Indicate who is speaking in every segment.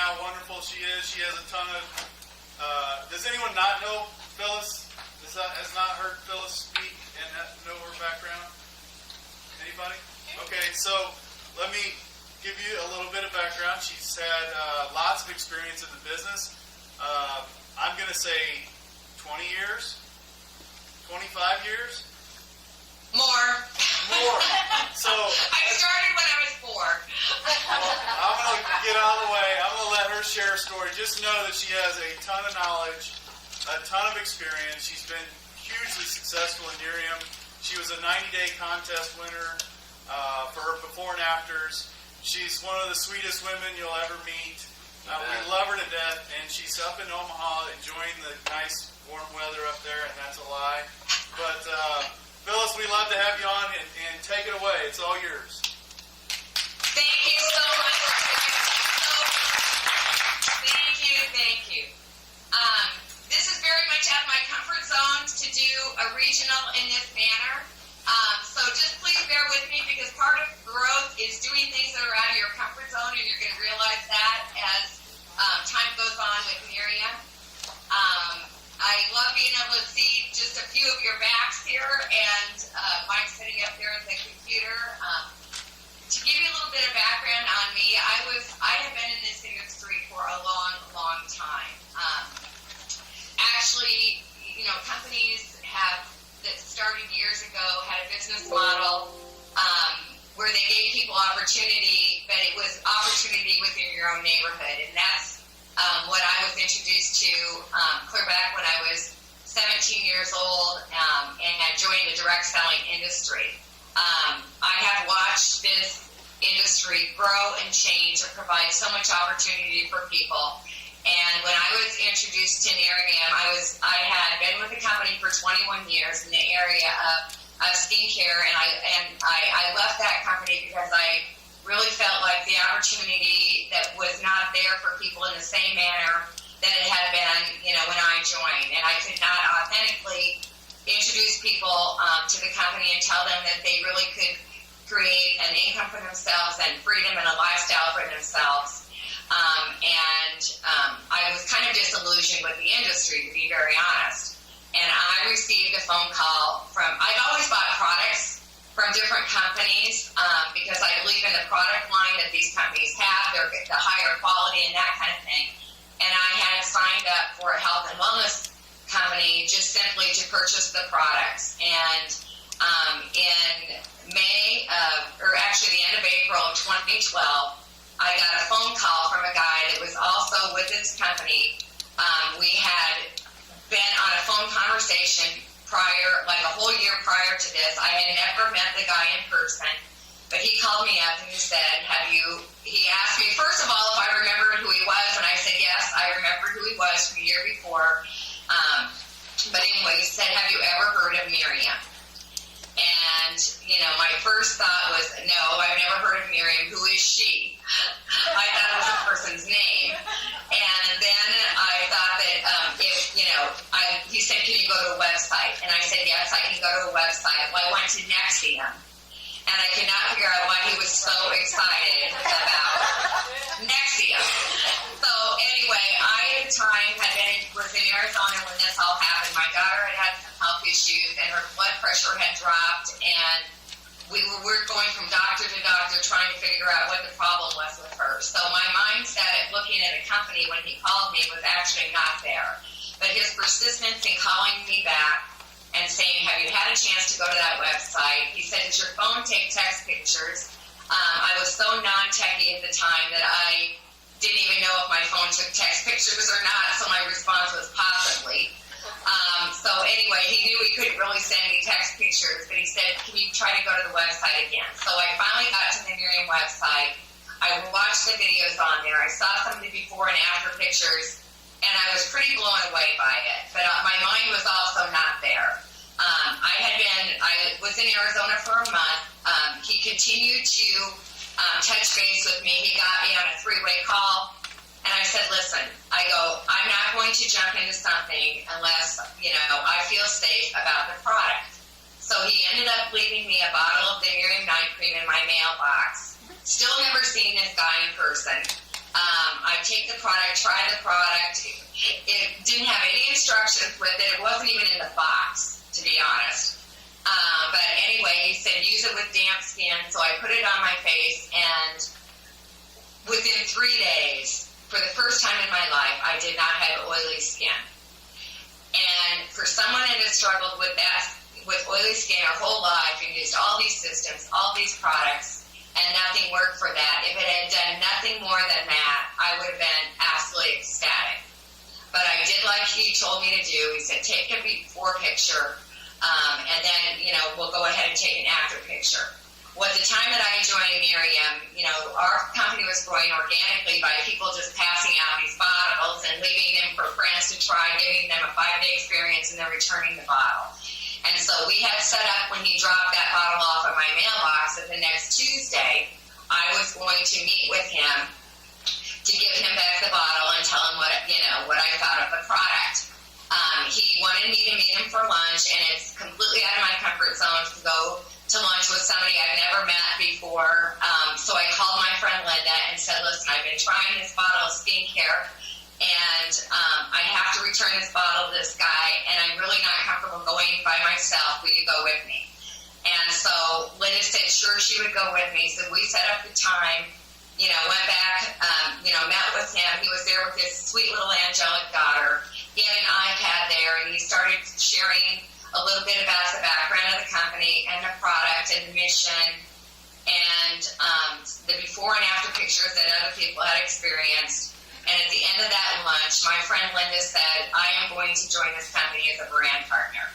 Speaker 1: how wonderful she is. She has a ton of... does anyone not know Phyllis? Has not heard Phyllis speak and know her background? Anybody? Okay, so let me give you a little bit of background. She's had lots of experience in the business. I'm going to say 20 years, 25 years.
Speaker 2: More.
Speaker 1: So
Speaker 2: I started when I was 4.
Speaker 1: well, I'm going to get out of the way. I'm going to let her share a story. Just know that she has a ton of knowledge, a ton of experience. She's been hugely successful in Miriam. She was a 90-day contest winner for her before and afters. She's one of the sweetest women you'll ever meet. We love her to death, and she's up in Omaha enjoying the nice warm weather up there, and that's a lie. But Phyllis, we'd love to have you on, and take it away. It's all yours.
Speaker 2: Thank you so much. Thank you. This is very much out of my comfort zone to do a regional in this manner. So just please bear with me, because part of growth is doing things that are out of your comfort zone, and you're going to realize that as time goes on with Miriam. I love being able to see just a few of your backs here, and Mike sitting up there at the computer. To give you a little bit of background on me, I have been in this industry for a long time. Actually, companies that started years ago had a business model where they gave people opportunity, but it was opportunity within your own neighborhood, and that's what I was introduced to clear back when I was 17 years old and had joined the direct selling industry. I have watched this industry grow and change and provide so much opportunity for people. And when I was introduced to Miriam, I had been with the company for 21 years in the area of skincare, and I left that company because I really felt like the opportunity that was not there for people in the same manner that it had been, when I joined. And I could not authentically introduce people to the company and tell them that they really could create an income for themselves and freedom and a lifestyle for themselves. I was kind of disillusioned with the industry, to be very honest. And I received a phone call I'd always bought products from different companies because I believe in the product line that these companies have. They're the higher quality and that kind of thing. And I had signed up for a health and wellness company just simply to purchase the products. And in May, the end of April of 2012, I got a phone call from a guy that was also with this company. We had been on a phone conversation like a whole year prior to this. I had never met the guy in person, but he called me up and he said, he asked me, first of all, if I remembered who he was, and I said, yes, I remembered who he was from the year before. But anyway, he said, have you ever heard of Miriam? And, my first thought was, no, I've never heard of Miriam. Who is she? I thought it was a person's name. And then I thought that he said, can you go to a website? And I said, yes, I can go to a website. Well, I went to Nexium. And I could not figure out why he was so excited about Nexium. So anyway, I at the time was in Arizona when this all happened. My daughter had some health issues and her blood pressure had dropped, and we were going from doctor to doctor trying to figure out what the problem was with her. So my mindset at looking at a company when he called me was actually not there. But his persistence in calling me back and saying, have you had a chance to go to that website? He said, does your phone take text pictures? I was so non-techie at the time that I didn't even know if my phone took text pictures or not, so my response was possibly. So anyway, he knew he couldn't really send me text pictures, but he said, can you try to go to the website again? So I finally got to the Miriam website. I watched the videos on there. I saw some of the before and after pictures, and I was pretty blown away by it. But my mind was also not there. I was in Arizona for a month. He continued to touch base with me. He got me on a 3-way call. And I said, listen, I'm not going to jump into something unless, I feel safe about the product. So he ended up leaving me a bottle of the Miriam Night Cream in my mailbox. Still never seen this guy in person. I take the product, try the product. It didn't have any instructions with it. It wasn't even in the box, to be honest. But anyway, he said use it with damp skin, so I put it on my face, and within 3 days, for the first time in my life, I did not have oily skin. And for someone that has struggled with that, with oily skin her whole life, and used all these systems, all these products, and nothing worked for that, if it had done nothing more than that, I would have been absolutely ecstatic. But I did like he told me to do. He said, take a before picture, and then, we'll go ahead and take an after picture. Well, at the time that I joined Miriam, our company was growing organically by people just passing out these bottles and leaving them for friends to try, giving them a 5-day experience, and then returning the bottle. And so we had set up, when he dropped that bottle off of my mailbox, that the next Tuesday, I was going to meet with him to give him back the bottle and tell him what I thought of the product. He wanted me to meet him for lunch, and it's completely out of my comfort zone to go to lunch with somebody I've never met before. So I called my friend Linda and said, listen, I've been trying this bottle of skincare, and I have to return this bottle to this guy, and I'm really not comfortable going by myself. Will you go with me? And so Linda said, sure, she would go with me. So we set up the time, went back, met with him. He was there with his sweet little angelic daughter. He had an iPad there, and he started sharing a little bit about the background of the company and the product and the mission, and the before and after pictures that other people had experienced. And at the end of that lunch, my friend Linda said, I am going to join this company as a brand partner.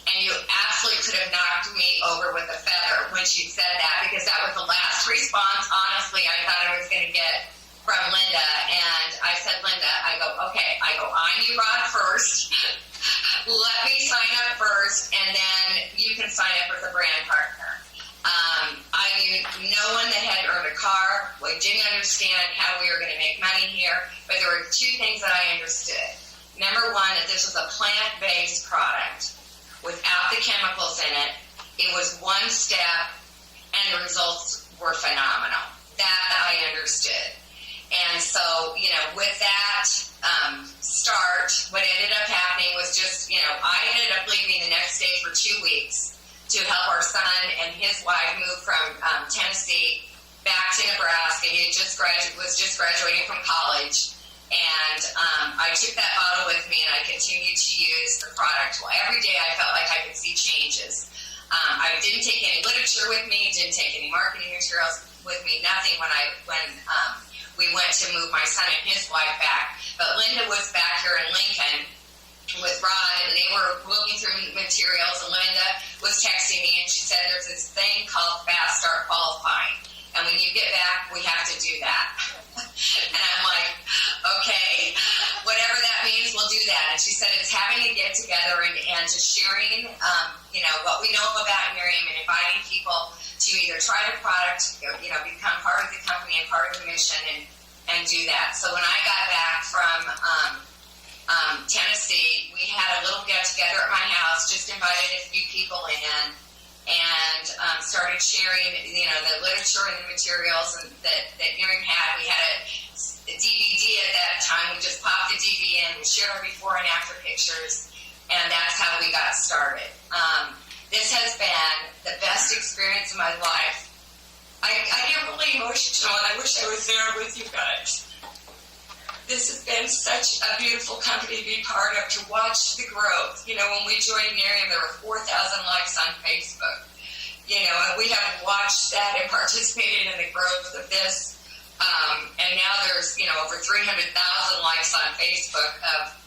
Speaker 2: And you absolutely could have knocked me over with a feather when she said that, because that was the last response, honestly, I thought I was going to get from Linda. And I said, Linda, okay, I'm your rod first. Let me sign up first, and then you can sign up as a brand partner. I knew no one that had earned a car. We didn't understand how we were going to make money here, but there were 2 things that I understood. Number one, that this was a plant-based product without the chemicals in it. It was one step, and the results were phenomenal. That I understood. And so, with that start, what ended up happening was just, I ended up leaving the next day for 2 weeks to help our son and his wife move from Tennessee back to Nebraska. He was just graduating from college. And I took that bottle with me, and I continued to use the product. Well, every day I felt like I could see changes. I didn't take any literature with me, didn't take any marketing materials with me, nothing when we went to move my son and his wife back. But Linda was back here in Lincoln with Rod, and they were looking through materials, and Linda was texting me, and she said there's this thing called Fast Start Qualifying, and when you get back, we have to do that. And I'm like, okay, whatever that means, we'll do that. And she said it's having a get together and just sharing, what we know about Miriam, and inviting people to either try the product, become part of the company and part of the mission, and do that. So when I got back from Tennessee, we had a little get together at my house, just invited a few people in, and started sharing, the literature and the materials that Miriam had. We had a DVD at that time. We just popped the DVD in, we shared our before and after pictures, and that's how we got started. This has been the best experience of my life. I get really emotional, and I wish I was there with you guys. This has been such a beautiful company to be part of, to watch the growth. When we joined Miriam, there were 4,000 likes on Facebook. And we have watched that and participated in the growth of this. And now there's, over 300,000 likes on Facebook of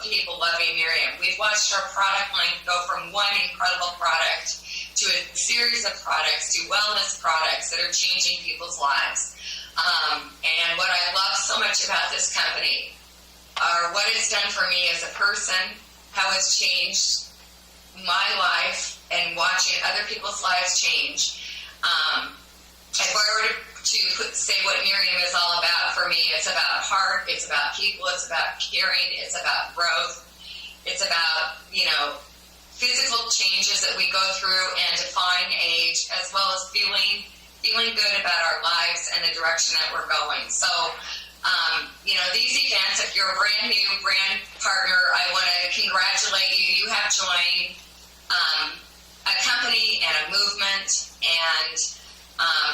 Speaker 2: people loving Miriam. We've watched our product line go from one incredible product to a series of products, to wellness products that are changing people's lives. And what I love so much about this company are what it's done for me as a person, how it's changed my life, and watching other people's lives change. If I were to say what Miriam is all about for me, it's about heart, it's about people, it's about caring, it's about growth, it's about, physical changes that we go through and defying age, as well as feeling good about our lives and the direction that we're going. So These events, if you're a brand new brand partner, I want to congratulate you. You have joined a company and a movement and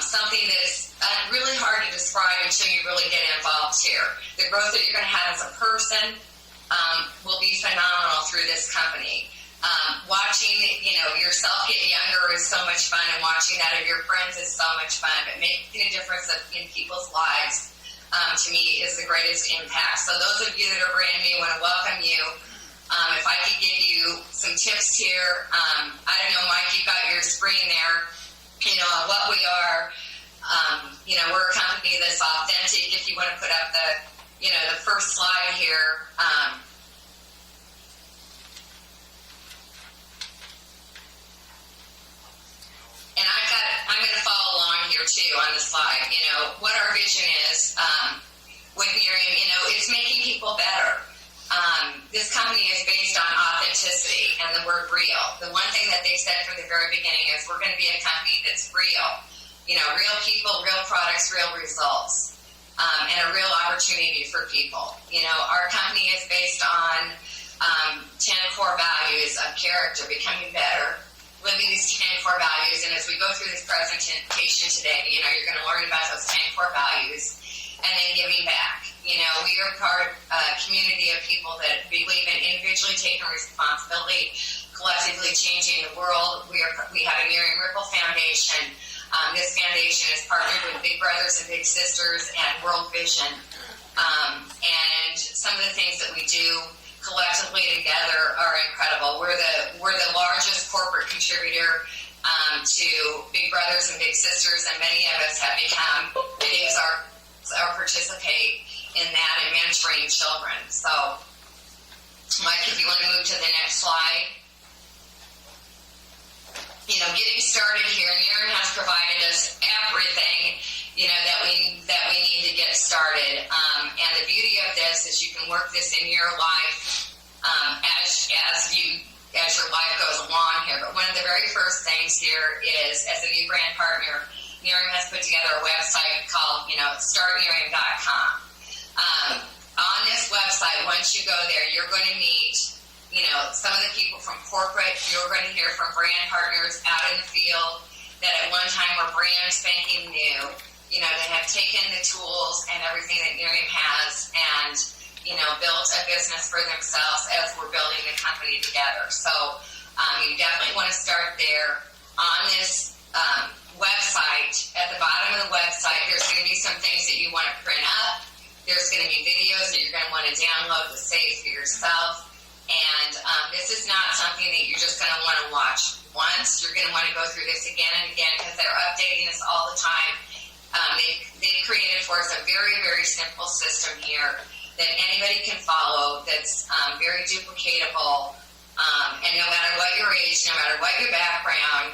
Speaker 2: something that's really hard to describe until you really get involved here. The growth that you're going to have as a person will be phenomenal through this company. Watching, yourself get younger is so much fun, and watching that of your friends is so much fun. But making a difference in people's lives, to me, is the greatest impact. So those of you that are brand new, I want to welcome you. If I could give you some tips here, I don't know, Mike, you got your screen there. What we are. We're a company that's authentic. If you want to put up the first slide here. And I'm going to follow along here too on the slide. What our vision is with Miriam, it's making people better. This company is based on authenticity and the word real. The one thing that they said from the very beginning is we're going to be a company that's real. Real people, real products, real results, and a real opportunity for people. Our company is based on 10 core values of character, becoming better, living these 10 core values. And as we go through this presentation today, you're going to learn about those 10 core values and then giving back. We are part of a community of people that believe in individually taking responsibility, collectively changing the world. We have a Miriam Ripple Foundation. This foundation is partnered with Big Brothers and Big Sisters and World Vision. And some of the things that we do collectively together are incredible. We're the largest corporate contributor to Big Brothers and Big Sisters, and many of us have become videos or participate in that and mentoring children. So, Mike, if you want to move to the next slide. Getting started here, Miriam has provided us everything, that we need to get started. And the beauty of this is you can work this in your life as your life goes along here. But one of the very first things here is, as a new brand partner, Miriam has put together a website called, startmiriam.com. On this website, once you go there, you're going to meet some of the people from corporate. You're going to hear from brand partners out in the field that at one time were brand spanking new, that have taken the tools and everything that Miriam has and, built a business for themselves as we're building the company together. So you definitely want to start there. On this website, at the bottom of the website, there's going to be some things that you want to print up. There's going to be videos that you're going to want to download to save for yourself. And this is not something that you're just going to want to watch once. You're going to want to go through this again and again because they're updating us all the time. They've created for us a very, very simple system here that anybody can follow that's very duplicatable. And no matter what your age, no matter what your background,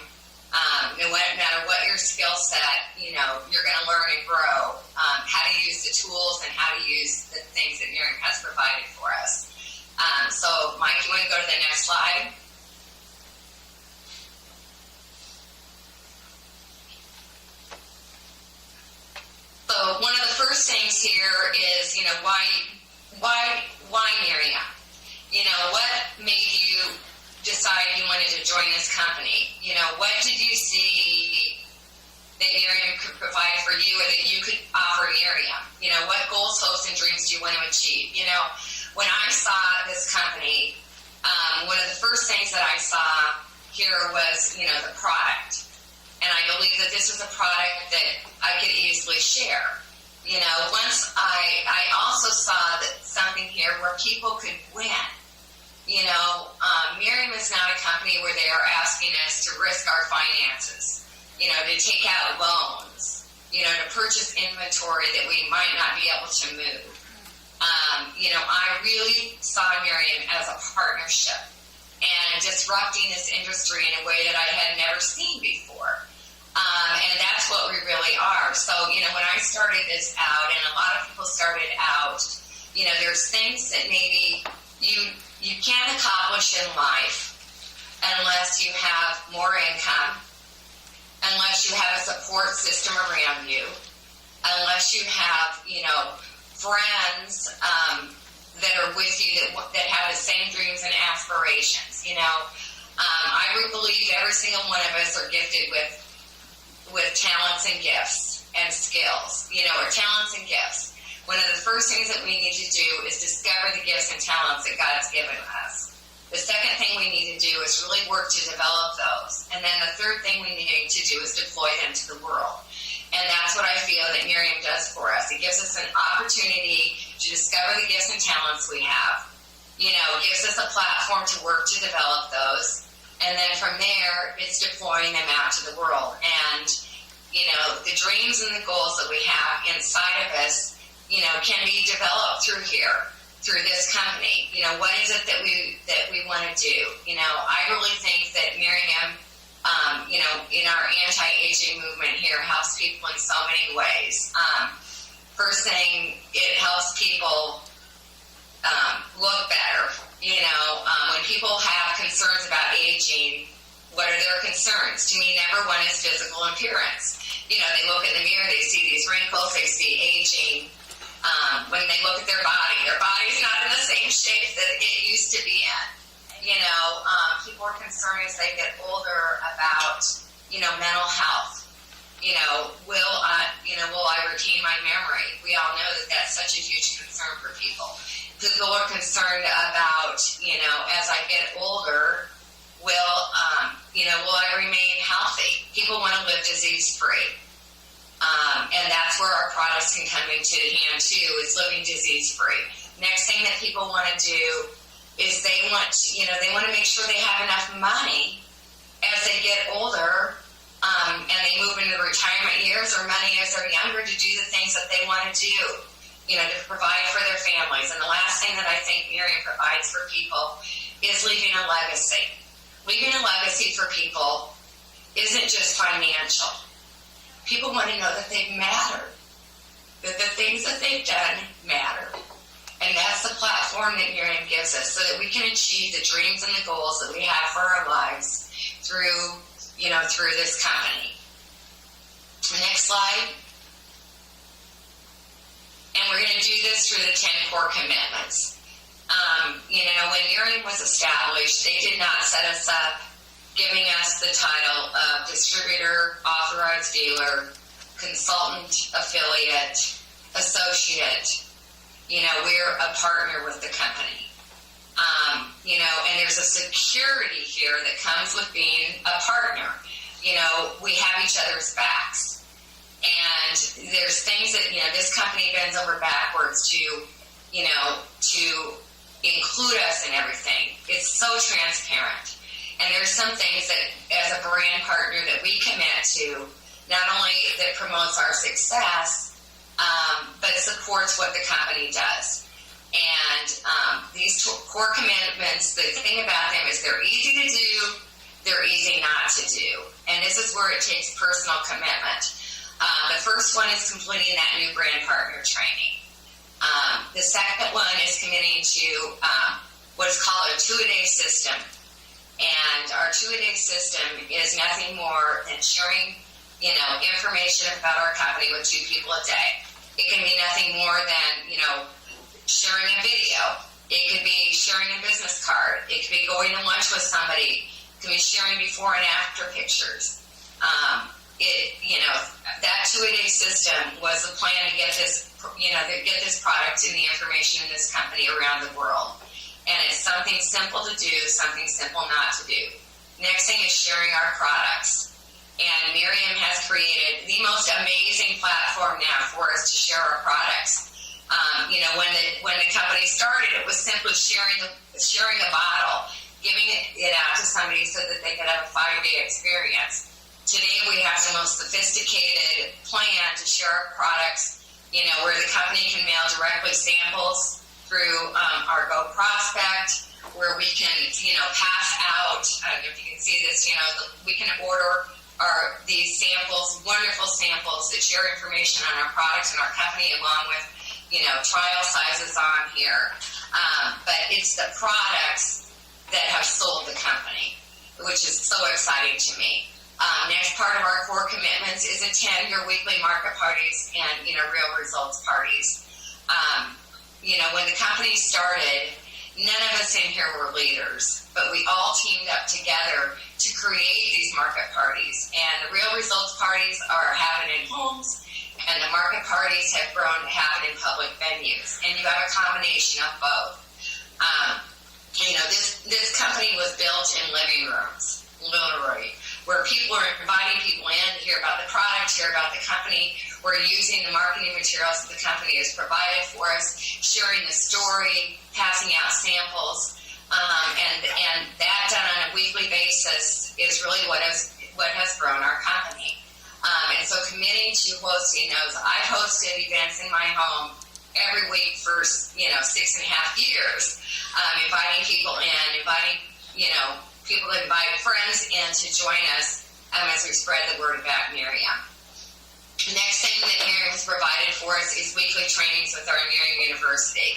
Speaker 2: no matter what your skill set, you're going to learn and grow how to use the tools and how to use the things that Miriam has provided for us. So, Mike, you want to go to the next slide? So, one of the first things here is, why Miriam? What made you decide you wanted to join this company? What did you see that Miriam could provide for you or that you could offer Miriam? What goals, hopes, and dreams do you want to achieve? When I saw this company, one of the first things that I saw here was, the product. And I believe that this was a product that I could easily share. Once I also saw that something here where people could win. Miriam is not a company where they are asking us to risk our finances, to take out loans, to purchase inventory that we might not be able to move. I really saw Miriam as a partnership and disrupting this industry in a way that I had never seen before. And that's what we really are. So, when I started this out, and a lot of people started out, there's things that maybe you can't accomplish in life unless you have more income, unless you have a support system around you, unless you have, friends that are with you that have the same dreams and aspirations. I really believe every single one of us are gifted with talents and gifts and skills, or talents and gifts. One of the first things that we need to do is discover the gifts and talents that God's given us. The second thing we need to do is really work to develop those. And then the third thing we need to do is deploy them to the world. And that's what I feel that Miriam does for us. It gives us an opportunity to discover the gifts and talents we have. Gives us a platform to work to develop those. And then from there, it's deploying them out to the world. And, the dreams and the goals that we have inside of us, can be developed through here, through this company. What is it that we want to do? I really think that Miriam, in our anti-aging movement here, helps people in so many ways. First thing, it helps people look better. When people have concerns about aging, what are their concerns? To me, number one is physical appearance. They look in the mirror, they see these wrinkles, they see aging. When they look at their body's not in the same shape that it used to be in. People are concerned as they get older about, mental health. Will I retain my memory? We all know that that's such a huge concern for people. People are concerned about, as I get older, will I remain healthy? People want to live disease-free. And that's where our products can come into hand too, is living disease-free. Next thing that people want to do is they want to make sure they have enough money as they get older, and they move into retirement years or money as they're younger to do the things that they want to do, to provide for their families. And the last thing that I think Miriam provides for people is leaving a legacy. Leaving a legacy for people isn't just financial. People want to know that they've mattered, that the things that they've done matter. And that's the platform that Miriam gives us so that we can achieve the dreams and the goals that we have for our lives through this company. Next slide. And we're going to do this through the 10 core commitments. When Miriam was established, they did not set us up giving us the title of distributor, authorized dealer, consultant, affiliate, associate. We're a partner with the company. And there's a security here that comes with being a partner. We have each other's backs. And there's things that, this company bends over backwards to include us in everything. It's so transparent. And there's some things that, as a brand partner, that we commit to, not only that promotes our success, but supports what the company does. And these core commitments, the thing about them is they're easy to do, they're easy not to do. And this is where it takes personal commitment. The first one is completing that new brand partner training. The second one is committing to what is called a 2-a-day system. And our 2-a-day system is nothing more than sharing, information about our company with 2 people a day. It can be nothing more than, sharing a video. It could be sharing a business card. It could be going to lunch with somebody. It could be sharing before and after pictures. That 2-a-day system was the plan to get this, get this product and the information in this company around the world. And it's something simple to do, something simple not to do. Next thing is sharing our products. And Miriam has created the most amazing platform now for us to share our products. When the company started, it was simply sharing a bottle, giving it out to somebody so that they could have a 5-day experience. Today we have the most sophisticated plan to share our products, where the company can mail directly samples through our Go Prospect, where we can, pass out, if you can see this, we can order these samples, wonderful samples that share information on our products and our company, along with, trial sizes on here. But it's the products that have sold the company, which is so exciting to me. Next part of our core commitments is attend your weekly market parties and, real results parties. When the company started, none of us in here were leaders, but we all teamed up together to create these market parties. And the real results parties are happening in homes, and the market parties have grown to happen in public venues. And you have a combination of both. This company was built in living rooms, literally, where people are inviting people in to hear about the product, hear about the company. We're using the marketing materials that the company has provided for us, sharing the story, passing out samples, and that done on a weekly basis is really what has grown our company. And so committing to hosting those, I hosted events in my home every week for 6.5 years, inviting people in, inviting people to invite friends in to join us as we spread the word about Miriam. The next thing that Miriam has provided for us is weekly trainings with our Miriam University.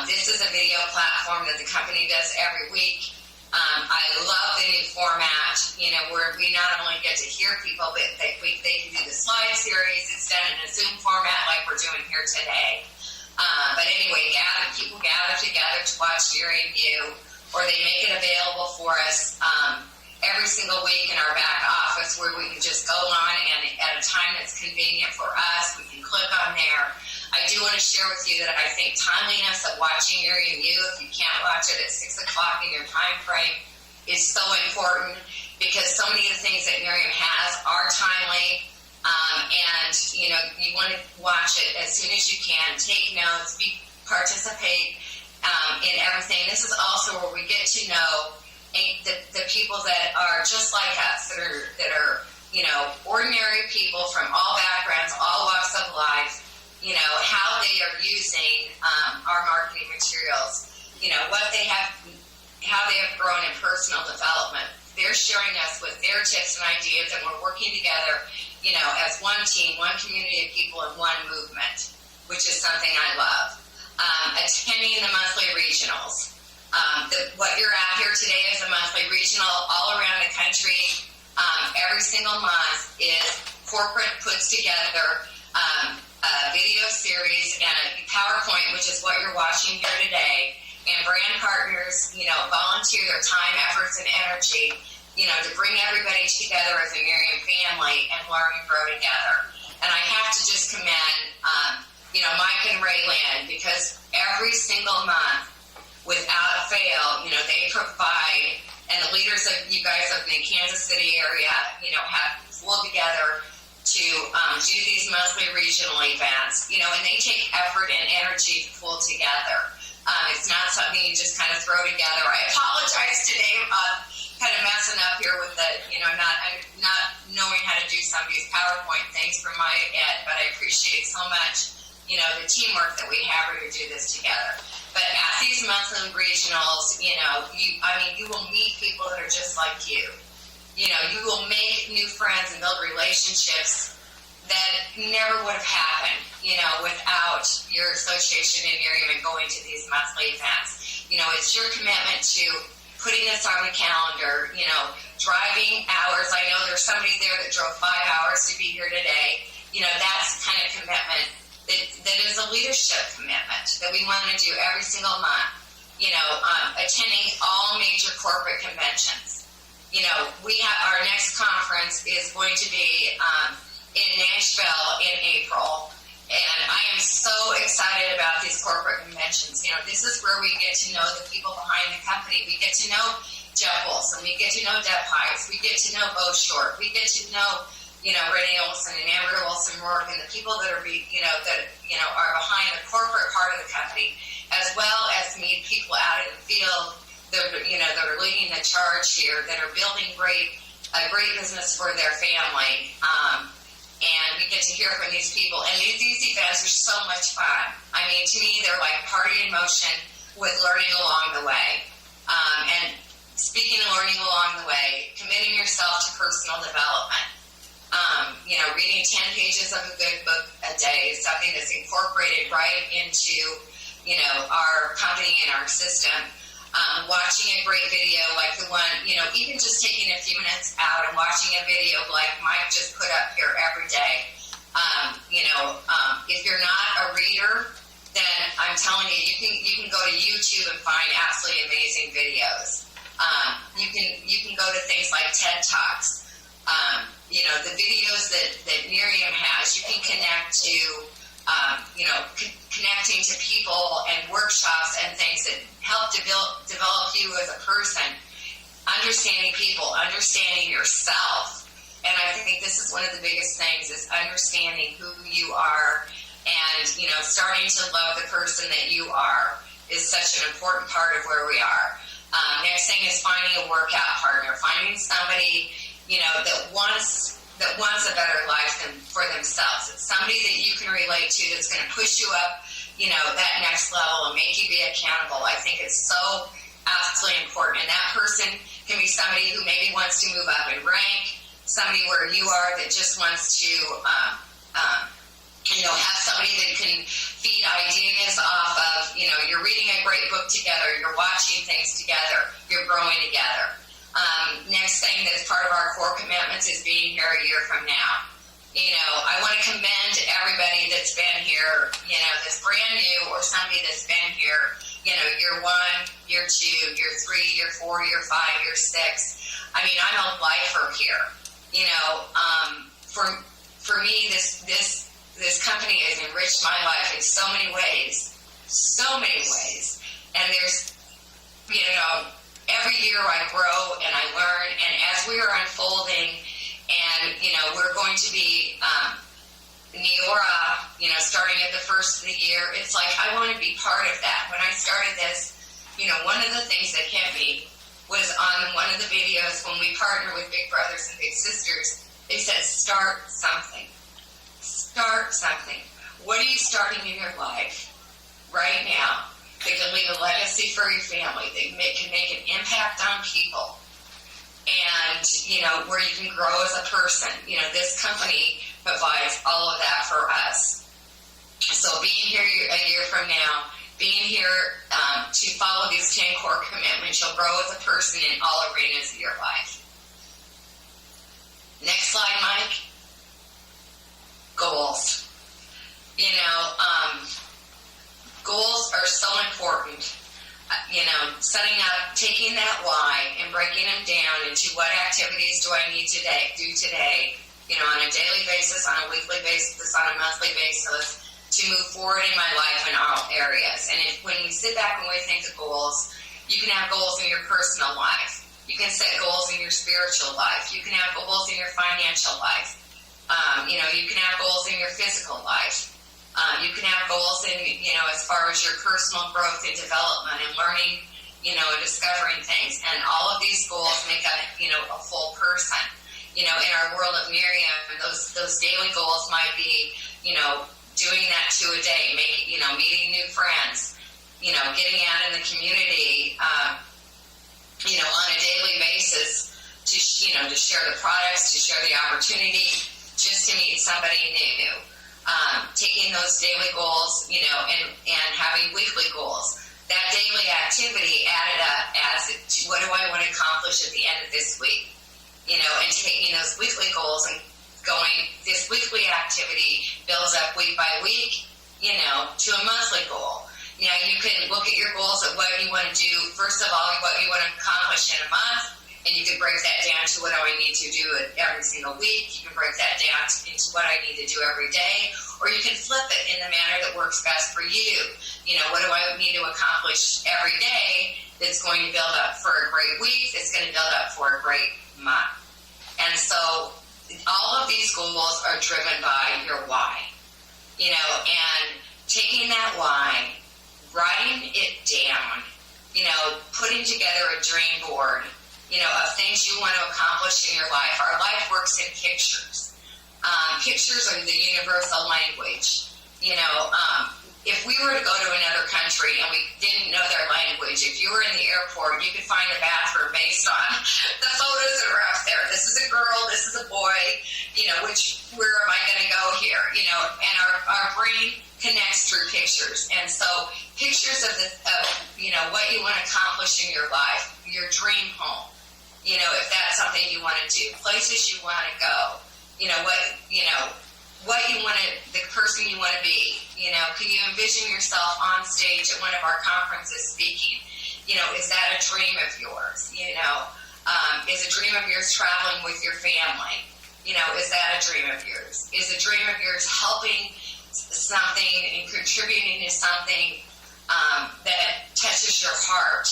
Speaker 2: This is a video platform that the company does every week. I love the new format, where we not only get to hear people, but they can do the slide series. It's done in a Zoom format like we're doing here today. But anyway, people gather together to watch Miriam View, or they make it available for us every single week in our back office, where we can just go on and at a time that's convenient for us, we can click on there. I do want to share with you that I think timeliness of watching Miriam View, if you can't watch it at 6 o'clock in your time frame, is so important, because so many of the things that Miriam has are timely. And you want to watch it as soon as you can, take notes, participate in everything. This is also where we get to know the people that are just like us, that are ordinary people from all backgrounds, all walks of life, how they are using our marketing materials, how they have grown in personal development. They're sharing us with their tips and ideas, and we're working together, as one team, one community of people, and one movement, which is something I love. Attending the monthly regionals. What you're at here today is a monthly regional all around the country. Every single month is corporate puts together a video series and a PowerPoint, which is what you're watching here today, and brand partners, volunteer their time, efforts, and energy, to bring everybody together as a Miriam family and learn and grow together. And I have to just commend, Mike and Rayland, because every single month, without fail, they provide, and the leaders of you guys up in the Kansas City area, have pulled together to do these monthly regional events, and they take effort and energy to pull together. It's not something you just kind of throw together. I apologize today about kind of messing up here with the, not knowing how to do some of these PowerPoint things from my end, but I appreciate so much, the teamwork that we have here to do this together. But at these monthly regionals, you will meet people that are just like you. You will make new friends and build relationships that never would have happened, without your association in Miriam and going to these monthly events. It's your commitment to putting this on the calendar, driving hours. I know there's somebody there that drove 5 hours to be here today. That's the kind of commitment that is a leadership commitment that we want to do every single month. Attending all major corporate conventions. We have our next conference is going to be in Nashville in April, and I am so excited about these corporate conventions. This is where we get to know the people behind the company. We get to know Jeff Wilson. We get to know Deb Heiss. We get to know Bo Short. We get to know Renee Olson and Amber Wilson Rourke, and the people that are are behind the corporate part of the company, as well as meet people out in the field that are leading the charge here, that are building a great business for their family. And we get to hear from these people. And these events are so much fun. I mean, to me, they're like party in motion with learning along the way. And speaking of learning along the way, committing yourself to personal development. Reading 10 pages of a good book a day is something that's incorporated right into, our company and our system. Watching a great video like the one, even just taking a few minutes out and watching a video like Mike just put up here every day. If you're not a reader, TED Talks. The videos that Miriam has, you can connect to, connecting to people and workshops and things that help develop you as a person, understanding people, understanding yourself. And I think this is one of the biggest things, is understanding who you are and, starting to love the person that you are is such an important part of where we are. Next thing is finding a workout partner, finding somebody, that wants a better life for themselves. It's somebody that you can relate to that's going to push you up, that next level and make you be accountable. I think it's so absolutely important. And that person can be somebody who maybe wants to move up in rank, somebody where you are that just wants to, have somebody that can feed ideas off of, you're reading a great book together, you're watching things together, you're growing together. Next thing that's part of our core commitments is being here a year from now. I want to commend everybody that's been here, that's brand new, or somebody that's been here, year 1, year 2, year 3, year 4, year 5, year 6. I mean, I'm a lifer here. For me, this company has enriched my life in so many ways. And there's, every year I grow and I learn, and as we are unfolding, and, we're going to be Neora, starting at the first of the year, it's like I want to be part of that. When I started this, one of the things that hit me was on one of the videos when we partner with Big Brothers and Big Sisters, they said, start something. Start something. What are you starting in your life right now that can leave a legacy for your family, that can make an impact on people, and, where you can grow as a person? This company provides all of that for us. So being here a year from now, being here to follow these 10 core commitments, you'll grow as a person in all arenas of your life. Next slide, Mike. Goals. Goals are so important. Setting up, taking that why and breaking them down into what activities do I need to do today, on a daily basis, on a weekly basis, on a monthly basis, to move forward in my life in all areas. And when we sit back and we think of goals, you can have goals in your personal life. You can set goals in your spiritual life. You can have goals in your financial life. You can have goals in your physical life. You can have goals in, as far as your personal growth and development and learning, and discovering things. And all of these goals make up, a full person. In our world of Miriam, those daily goals might be, doing that 2 a day, meeting new friends, getting out in the community, on a daily basis to share the products, to share the opportunity, just to meet somebody new. Taking those daily goals, and having weekly goals. That daily activity added up as what do I want to accomplish at the end of this week? And taking those weekly goals and going, this weekly activity builds up week by week, to a monthly goal. You can look at your goals at what you want to do, first of all, what you want to accomplish in a month, and you can break that down to what do I need to do every single week. You can break that down into what I need to do every day, or you can flip it in the manner that works best for you. What do I need to accomplish every day that's going to build up for a great week, that's going to build up for a great month. And so all of these goals are driven by your why. And taking that why, writing it down, putting together a dream board, of things you want to accomplish in your life. Our life works in pictures. Pictures are the universal language. If we were to go to another country and we didn't know their language, if you were in the airport, you could find a bathroom based on the photos that are up there. This is a girl, this is a boy, where am I going to go here? And our brain connects through pictures. And so pictures of what you want to accomplish in your life, your dream home, if that's something you want to do, places you want to go, what you want to, the person you want to be, can you envision yourself on stage at one of our conferences speaking? Is that a dream of yours? Is a dream of yours traveling with your family? Is that a dream of yours? Is a dream of yours helping something and contributing to something that touches your heart?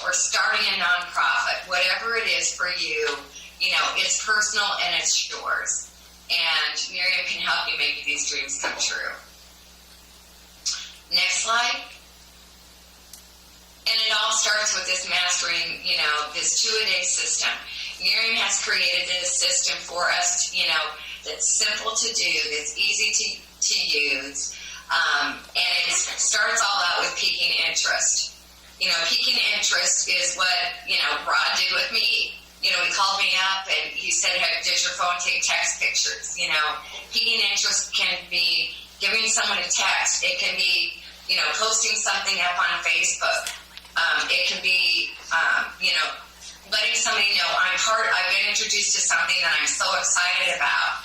Speaker 2: Or starting a nonprofit, whatever it is for you, it's personal and it's yours. And Miriam can help you make these dreams come true. Next slide. And it all starts with this mastering, this 2-a-day system. Miriam has created this system for us, that's simple to do, that's easy to use, and it starts all out with piquing interest. Piquing interest is what, Rod did with me. He called me up and he said, hey, does your phone take text pictures? Piquing interest can be giving someone a text. It can be, posting something up on Facebook. It can be, letting somebody know I've been introduced to something that I'm so excited about.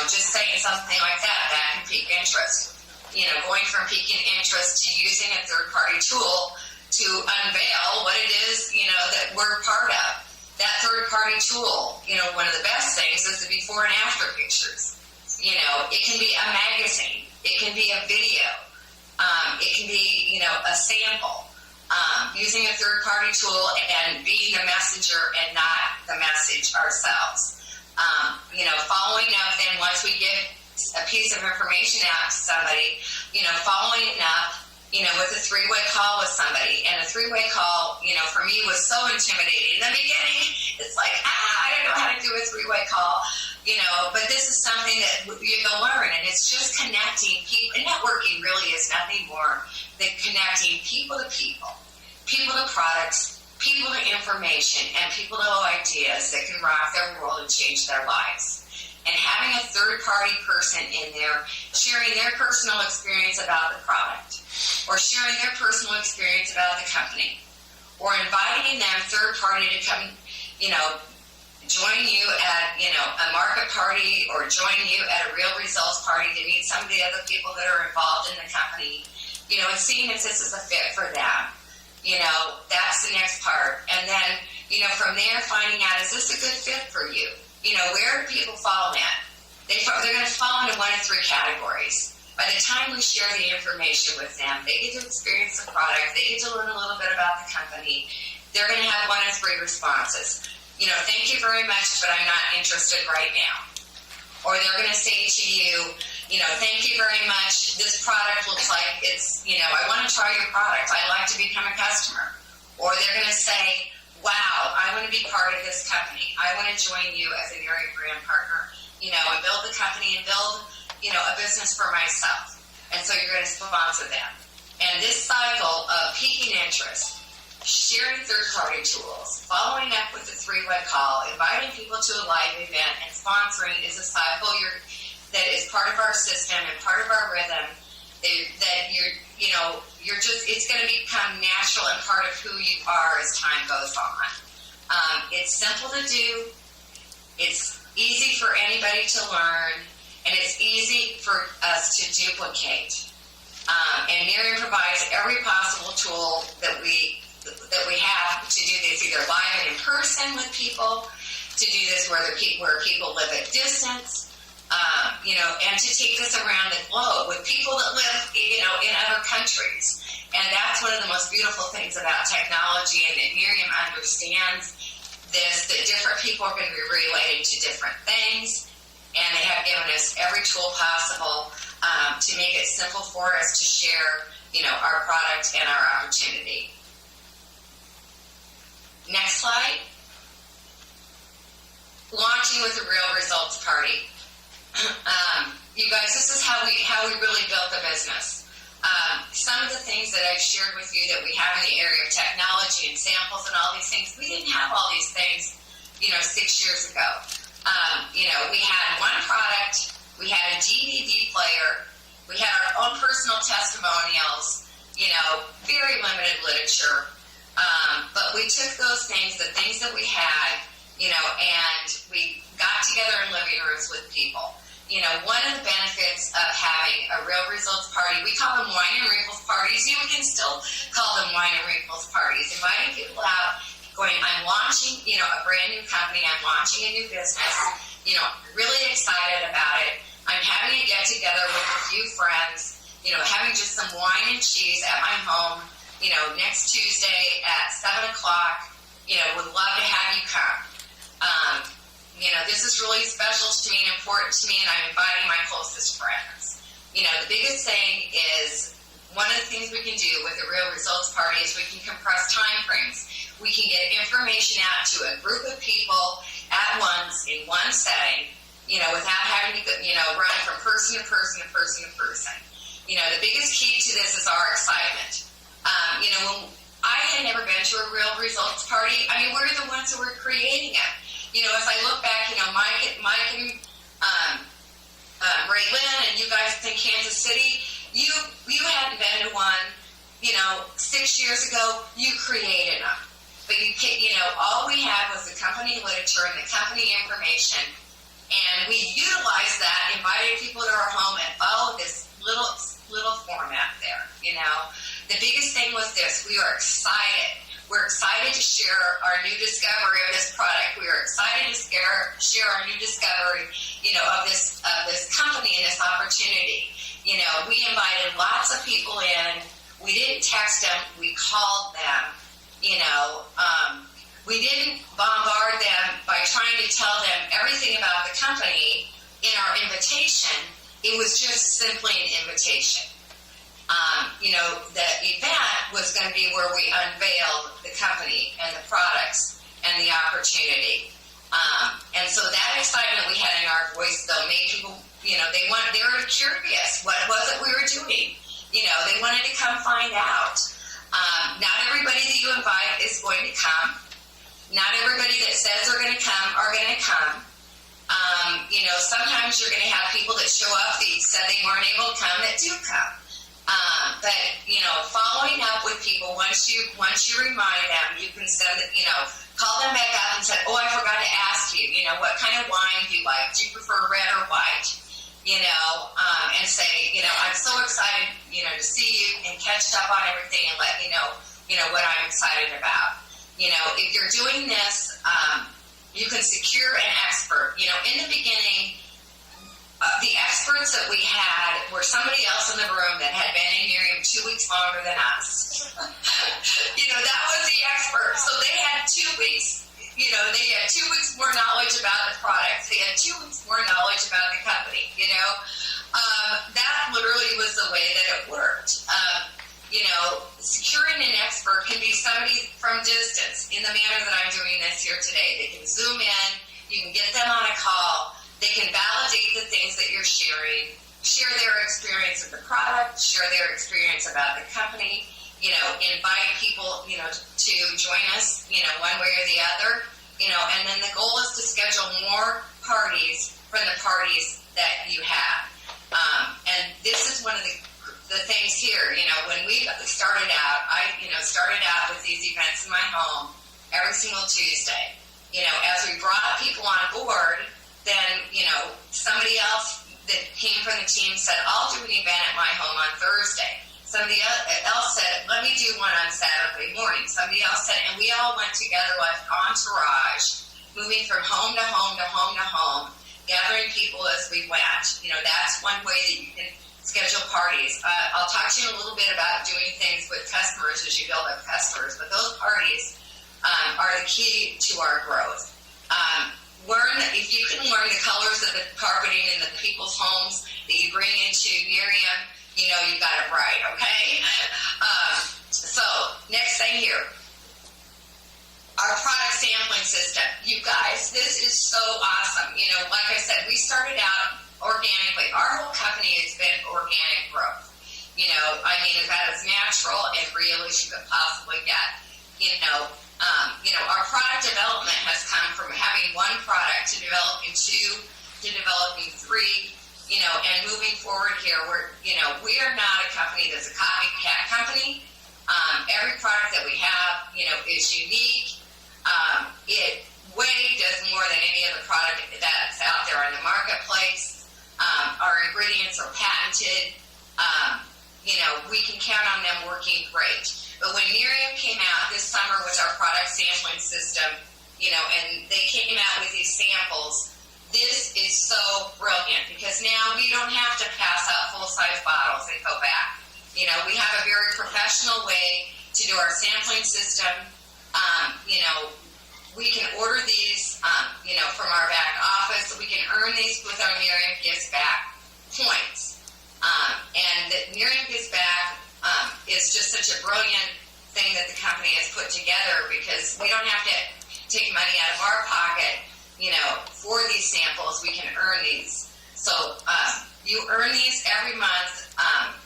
Speaker 2: Just saying something like that can pique interest. Going from piquing interest to using a third-party tool to unveil what it is, that we're part of. That third-party tool, one of the best things is the before and after pictures. It can be a magazine. It can be a video. It can be, a sample. Using a third-party tool and being the messenger and not the message ourselves. Following up then once we get a piece of information out to somebody, following it up, with a 3-way call with somebody. And a 3-way call, for me was so intimidating. In the beginning, it's like, I don't know how to do a 3-way call, but this is something that you'll learn. And it's just connecting people. And networking really is nothing more than connecting people to people to products, people to information, and people to ideas that can rock their world and change their lives. And having a third-party person in there sharing their personal experience about the product, or sharing their personal experience about the company, or inviting them, third-party, to come, join you at, a market party, or join you at a real results party to meet some of the other people that are involved in the company, and seeing if this is a fit for them. That's the next part. And then, from there, finding out, is this a good fit for you? Where do people fall in? They're going to fall into one of 3 categories. By the time we share the information with them, they get to experience the product, they get to learn a little bit about the company. They're going to have one of 3 responses. Thank you very much, but I'm not interested right now. Or they're going to say to you, thank you very much. This product looks like it's, I want to try your product. I'd like to become a customer. Or they're going to say, wow, I want to be part of this company. I want to join you as an area brand partner, and build the company and build, a business for myself. And so you're going to sponsor them. And this cycle of piquing interest, sharing third-party tools, following up with a 3-way call, inviting people to a live event, and sponsoring is a cycle that is part of our system and part of our rhythm. It's going to become natural and part of who you are as time goes on. It's simple to do. It's easy for anybody to learn, and it's easy for us to duplicate. And Miriam provides every possible tool that we have to do this, either live and in person with people, to do this where people live at distance, and to take this around the globe with people that live, in other countries. And that's one of the most beautiful things about technology, and that Miriam understands this, that different people are going to be relating to different things, and they have given us every tool possible to make it simple for us to share, our product and our opportunity. Next slide. Launching with a real results party. You guys, this is how we really built the business. Some of the things that I've shared with you that we have in the area of technology and samples and all these things, we didn't have all these things, 6 years ago. We had one product, we had a DVD player, we had our own personal testimonials, very limited literature. But we took those things, the things that we had, and we got together in living rooms with people. One of the benefits of having a real results party, we call them wine and wrinkles parties. We can still call them wine and wrinkles parties. Inviting people out going, I'm launching, a brand new company, I'm launching a new business, really excited about it. I'm having a get together with a few friends, having just some wine and cheese at my home, next Tuesday at 7 o'clock, would love to have you come. This is really special to me and important to me, and I'm inviting my closest friends. The biggest thing is, one of the things we can do with the Real Results Party is we can compress time frames. We can get information out to a group of people at once in one setting, without having to, run from person to person to person to person. The biggest key to this is our excitement. When I had never been to a Real Results Party, we're the ones who were creating it. As I look back, Mike and Ray Lynn and you guys in Kansas City, you hadn't been to one, 6 years ago. You created them, but all we had was the company literature and the company information, and we utilized that, invited people to our home, and followed this little format there. The biggest thing was this: we are excited. We're excited to share our new discovery of this product. We are excited to share our new discovery, of this company and this opportunity. We invited lots of people in. We didn't text them. We called them. We didn't bombard them by trying to tell them everything about the company in our invitation. It was just simply an invitation. The event was going to be where we unveiled the company and the products and the opportunity. And so that excitement we had in our voice, though, made people, they were curious. What was it we were doing? They wanted to come find out. Not everybody that you invite is going to come. Not everybody that says they're going to come are going to come. Sometimes you're going to have people that show up that said they weren't able to come that do come. But following up with people, once you remind them, you can send it, call them back up and say, oh, I forgot to ask you, what kind of wine do you like? Do you prefer red or white? And say, I'm so excited, to see you and catch up on everything and let you know what I'm excited about. If you're doing this, you can secure an expert. In the beginning, the experts that we had were somebody else in the room that had been in Miriam 2 weeks longer than us. That was the expert. So they had 2 weeks, they had 2 weeks more knowledge about the products. They had 2 weeks more knowledge about the company, That literally was the way that it worked. Securing an expert can be somebody from distance in the manner that I'm doing this here today. They can Zoom in, you can get them on a call. They can validate the things that you're sharing, share their experience of the product, share their experience about the company, invite people, to join us, one way or the other, and then the goal is to schedule more parties from the parties that you have. And this is one of the things here, when we started out, I, started out with these events in my home every single Tuesday. As we brought people on board, then, somebody else that came from the team said, I'll do an event at my home on Thursday. Somebody else said, let me do one on Saturday morning. Somebody else said, and we all went together like entourage, moving from home to home to home to home, gathering people as we went. That's one way that you can schedule parties. I'll talk to you a little bit about doing things with customers as you build up customers, but those parties are the key to our growth. If you can learn the colors of the carpeting in the people's homes that you bring into Miriam, you got it right, okay? So, next thing here. Our product sampling system. You guys, this is so awesome. Like I said, we started out organically. Our whole company has been organic growth. About as natural and real as you could possibly get. Our product development has come from having one product to developing two, to developing three, and moving forward here, we are not a company that's a copycat company. Every product that we have, is unique. It way does more than any other product that's out there in the marketplace. Our ingredients are patented. we can count on them working great. But when Miriam came out this summer with our product sampling system, and they came out with these samples, this is so brilliant because now we don't have to pass out full-size bottles and go back. We have a very professional way to do our sampling system. We can order these, from our back office. We can earn these with our Miriam Gives Back points. And the Miriam Gives Back is just such a brilliant thing that the company has put together because we don't have to take money out of our pocket, for these samples. We can earn these. So you earn these every month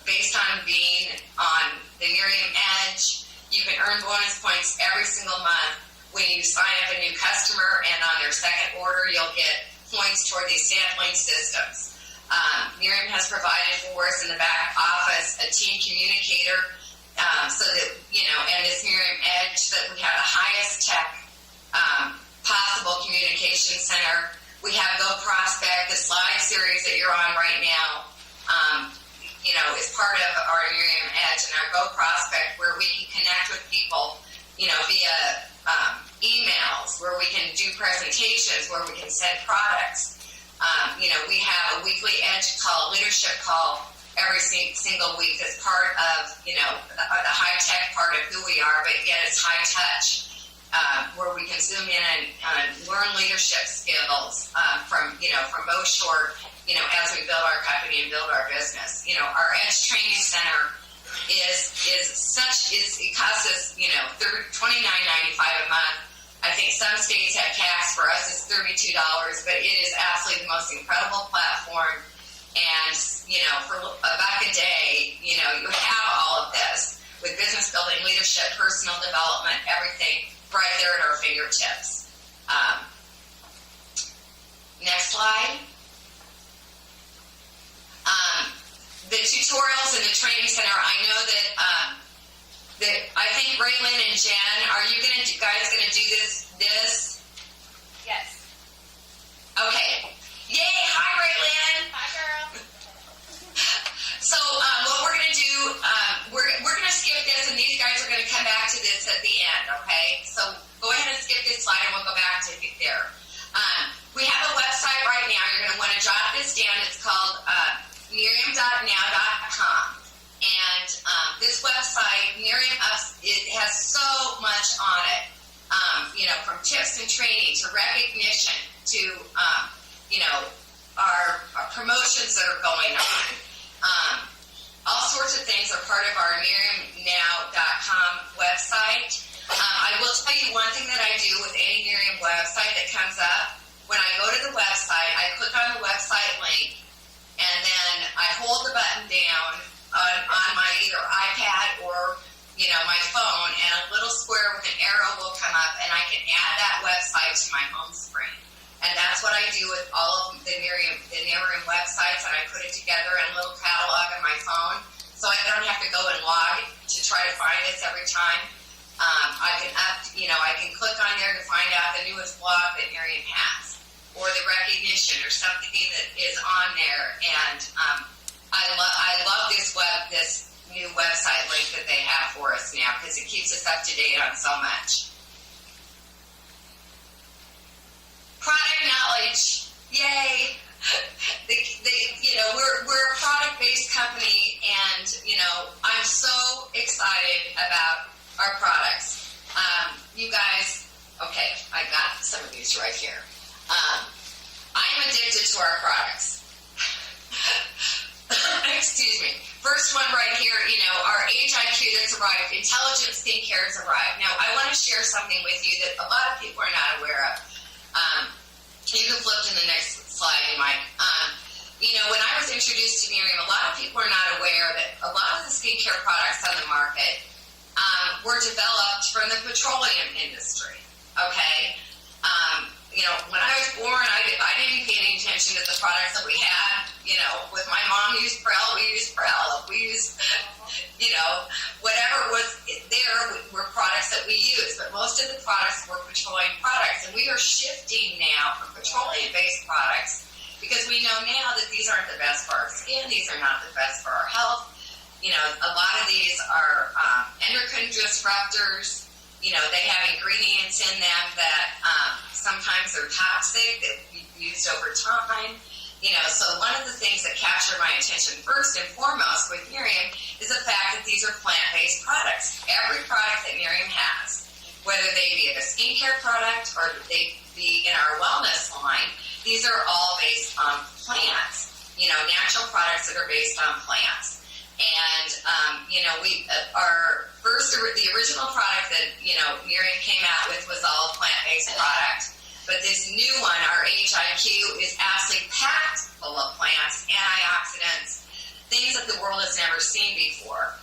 Speaker 2: based on being on the Miriam Edge. You can earn bonus points every single month. When you sign up a new customer and on their second order, you'll get points toward these sampling systems. Miriam has provided for us in the back office a team communicator so that, and this Miriam Edge, so that we have the highest tech possible communication center. We have Go Prospect, the slide series that you're on right now, is part of our Miriam Edge and our Go Prospect, where we can connect with people, via emails, where we can do presentations, where we can send products. We have a weekly Edge call, leadership call, every single week that's part of, the high-tech part of who we are, but yet it's high-touch, where we can zoom in and learn leadership skills from both short, as we build our company and build our business. Our Edge Training Center it costs us, $29.95 a month. I think some states have tax. For us, it's $32, but it is absolutely the most incredible platform. And, for $1 a day, you have all of this with business building, leadership, personal development, everything right there at our fingertips. Next slide. The tutorials in the training center, I know that I think Raylan and Jen, are you guys gonna do this?
Speaker 3: Yes.
Speaker 2: Okay. Yay! Hi, Raylan.
Speaker 3: Hi, girl.
Speaker 2: So what we're gonna do, we're gonna skip this, and these guys are gonna come back to this at the end. Okay. So go ahead and skip this slide, and we'll go back to there. We have a website right now. You're gonna want to jot this down. It's called Miriam.now.com. And this website, Miriam, it has so much on it, from tips and training to recognition to, our promotions that are going on. All sorts of things are part of our MiriamNow.com website. I will tell you one thing that I do with any Miriam website that comes up. When I go to the website, I click on the website link, and then I hold the button down on my either iPad or, my phone, and a little square with an arrow will come up, and I can add that website to my home screen. And that's what I do with all of the Miriam websites, and I put it together in a little catalog on my phone, so I don't have to go and log to try to find this every time. I can click on there to find out the newest blog that Miriam has, or the recognition, or something that is on there. And I love this new website link that they have for us now, because it keeps us up to date on so much. Product knowledge, yay! We're a product-based company, and I'm so excited about our products. You guys, okay, I got some of these right here. I'm addicted to our products. Excuse me. First one right here, our HIQ that's arrived, intelligent skincare has arrived. Now, I want to share something with you that a lot of people are not aware of. You can flip to the next slide, Mike. When I was introduced to Miriam, a lot of people are not aware that a lot of the skincare products on the market were developed from the petroleum industry. Okay? When I was born, I didn't pay any attention to the products that we had. With my mom used Prel, we used Prel. If we used, whatever was there were products that we used. But most of the products were petroleum products. And we are shifting now from petroleum-based products because we know now that these aren't the best for our skin. These are not the best for our health. A lot of these are endocrine disruptors. They have ingredients in them that sometimes they're toxic, that we've used over time. So one of the things that captured my attention first and foremost with Miriam is the fact that these are plant-based products. Every product that Miriam has, whether they be a skincare product or they be in our wellness line, these are all based on plants, natural products that are based on plants. And, the original product that, Miriam came out with was all a plant-based product. But this new one, our HIQ, is absolutely packed full of plants, antioxidants, things that the world has never seen before.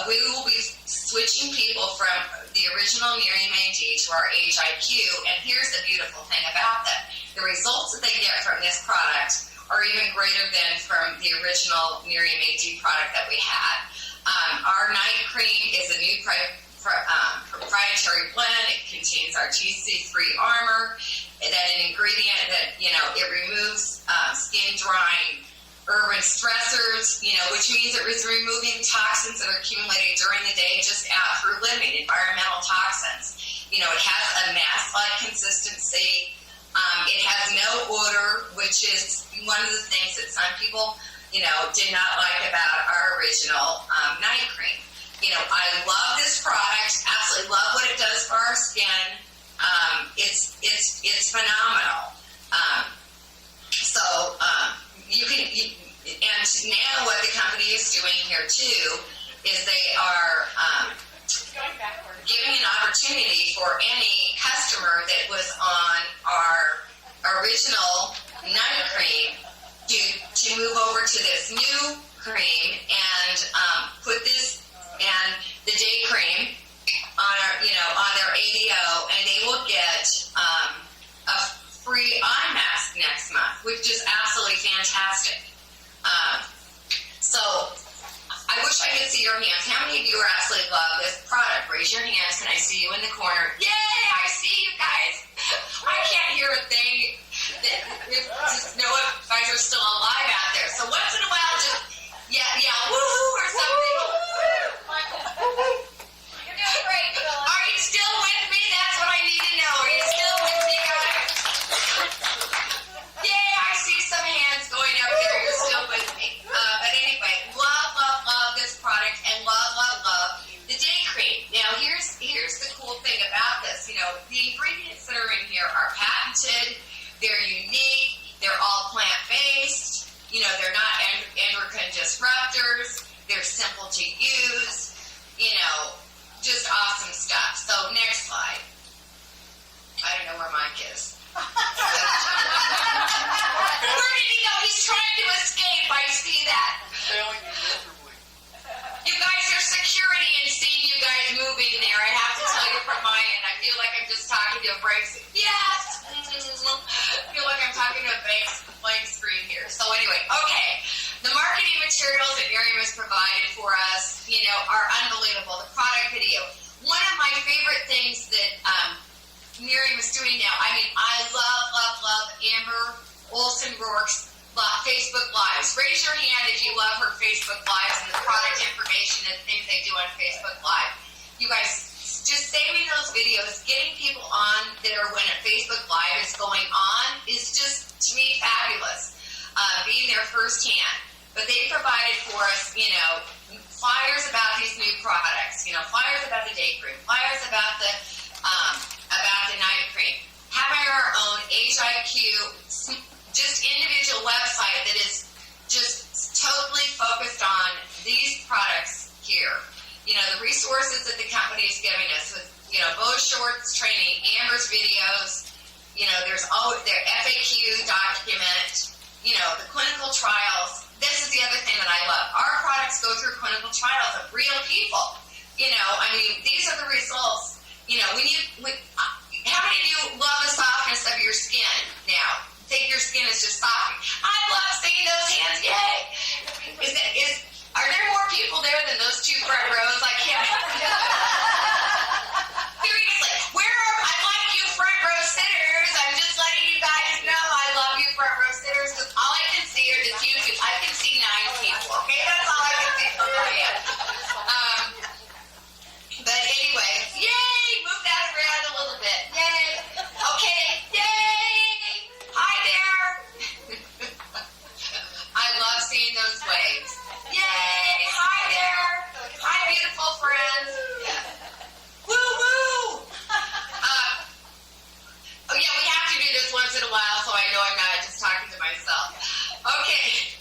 Speaker 2: We will be switching people from the original Miriam AG to our HIQ, and here's the beautiful thing about them. The results that they get from this product are even greater than from the original Miriam AG product that we had. Our night cream is a new proprietary blend. It contains our TC3 armor, that an ingredient that, it removes skin drying urban stressors, which means it is removing toxins that are accumulated during the day just out through living, environmental toxins. It has a mask-like consistency. It has no odor, which is one of the things that some people, did not like about our original night cream. I love this product. Absolutely love what it does for our skin. It's phenomenal. And now what the company is doing here too is they are giving an opportunity for any customer that was on our original night cream to move over to this new cream and put this and the day cream on on their ADO, and they will get a free eye mask next month, which is absolutely fantastic. So I wish I could see your hands. How many of you absolutely love this product? Raise your hands. Can I see you in the corner? Yay! I see you guys. I can't hear a thing. Just know if you guys are still alive out there. So once in a while, just woohoo or something.
Speaker 3: You're doing great, Phyllis.
Speaker 2: Are you still with me? That's what I need to know. Are you still with me, guys? Yay! I see some hands going up there. You're still with me. But anyway, love this product, and love the day cream. Now, here's the cool thing about this. The ingredients that are in here are patented. They're unique. They're all plant-based. They're not endocrine disruptors. They're simple to use. Just awesome stuff. So next slide. I don't know where Mike is. Where did he go? He's trying to escape. I see that.
Speaker 1: Failing you miserably.
Speaker 2: You guys are security and seeing you guys moving there. I have to tell you from my end. I feel like I'm just talking to a break. Yes! I feel like I'm talking to a blank screen here. So anyway, okay. The marketing materials that Miriam has provided for us, are unbelievable. The product video. One of my favorite things that Miriam is doing now, I love Amber Olsen-Rourke's Facebook Lives. Raise your hand if you love her Facebook Lives and the product information and things they do on Facebook Live. You guys, just saving those videos, getting people on there when a Facebook Live is going on is just, to me, fabulous. Being there firsthand. But they provided for us, flyers about these new products, flyers about the day cream, flyers about the night cream. Having our own HIQ, just individual website that is just totally focused on these products here. The resources that the company is giving us with, Bo's shorts training, Amber's videos, there's always their FAQ document, the clinical trials. This is the other thing that I love. Our products go through clinical trials of real people. These are the results. How many of you love the softness of your skin now? Think your skin is just soft. I love seeing those hands. Yay! Are there more people there than those two front rows? I can't. Seriously, I like you front row sitters. I'm just letting you guys know I love you front row sitters because all I can see are just you. I can see 9 people. Okay, Okay.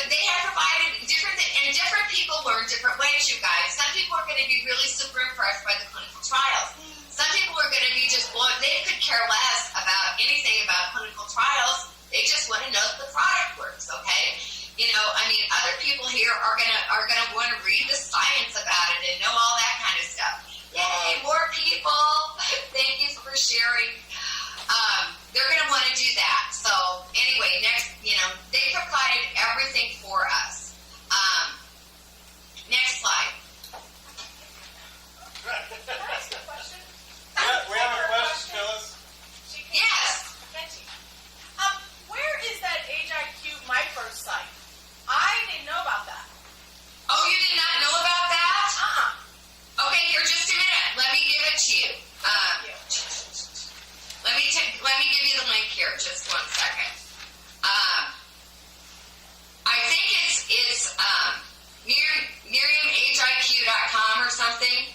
Speaker 2: They have provided different people learn different ways, you guys. Some people are going to be really super impressed by the clinical trials. Some people are going to be just blown. They could care less about anything about clinical trials. They just want to know that the product works, okay? You know, I mean, other people here are gonna want to read the science about it and know all that kind of stuff. Yay, more people! Thank you for sharing. They're gonna want to do that. So anyway, next, you know, they provided everything for us. Next slide.
Speaker 3: Can I ask you a question?
Speaker 1: Yeah, we have a question, Phyllis.
Speaker 2: Yes.
Speaker 3: Betty. Where is that HIQ microsite? I didn't know about that.
Speaker 2: Oh, you did not know about that?
Speaker 3: Uh-uh.
Speaker 2: Okay, here, just a minute. Let me give it to you.
Speaker 3: Thank you.
Speaker 2: Let me give you the link here. Just one second. I think it's MiriamHIQ.com or something.